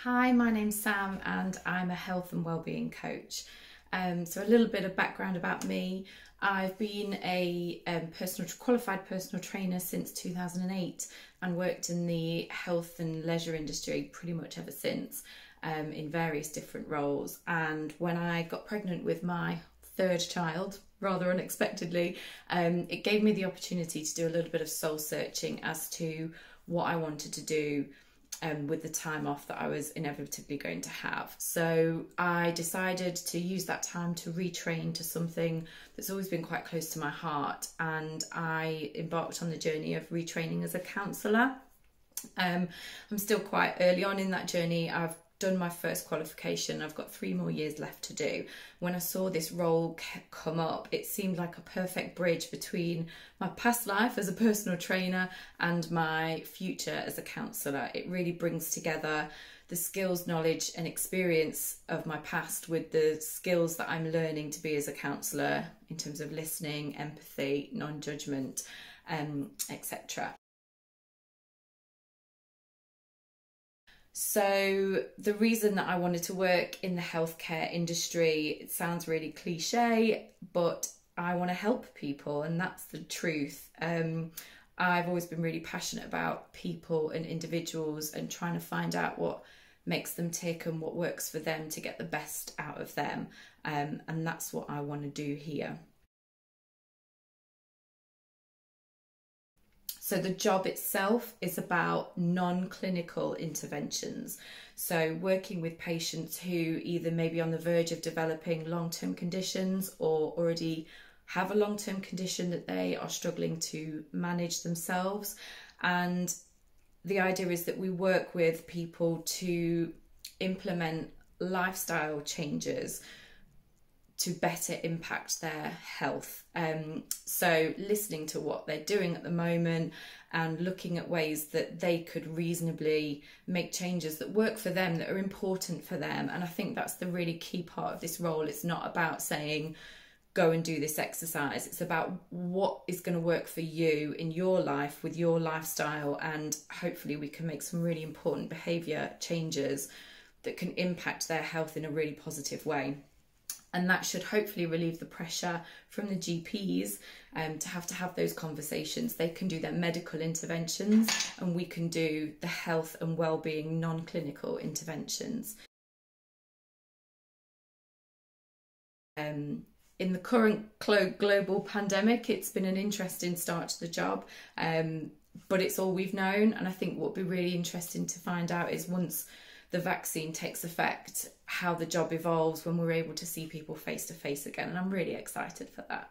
Hi, my name's Sam and I'm a health and wellbeing coach. So a little bit of background about me. I've been a qualified personal trainer since 2008 and worked in the health and leisure industry pretty much ever since, in various different roles. And when I got pregnant with my third child, rather unexpectedly, it gave me the opportunity to do a little bit of soul searching as to what I wanted to do with the time off that I was inevitably going to have. So I decided to use that time to retrain to something that's always been quite close to my heart, and I embarked on the journey of retraining as a counsellor. I'm still quite early on in that journey. I've done my first qualification. I've got 3 more years left to do. When I saw this role come up, it seemed like a perfect bridge between my past life as a personal trainer and my future as a counsellor. It really brings together the skills, knowledge and experience of my past with the skills that I'm learning to be as a counsellor in terms of listening, empathy, non-judgment, etc. So the reason that I wanted to work in the healthcare industry, it sounds really cliche, but I want to help people, and that's the truth. I've always been really passionate about people and individuals and trying to find out what makes them tick and what works for them to get the best out of them. And that's what I want to do here. So the job itself is about non-clinical interventions. So working with patients who either may be on the verge of developing long-term conditions or already have a long-term condition that they are struggling to manage themselves. And the idea is that we work with people to implement lifestyle changes to better impact their health. So listening to what they're doing at the moment and looking at ways that they could reasonably make changes that work for them, that are important for them. And I think that's the really key part of this role. It's not about saying, go and do this exercise. It's about what is going to work for you in your life with your lifestyle, and hopefully we can make some really important behaviour changes that can impact their health in a really positive way. And that should hopefully relieve the pressure from the GPs to have those conversations. They can do their medical interventions and we can do the health and wellbeing non-clinical interventions. In the current global pandemic, it's been an interesting start to the job, but it's all we've known. And I think what would be really interesting to find out is once the vaccine takes effect, how the job evolves when we're able to see people face to face again. And I'm really excited for that.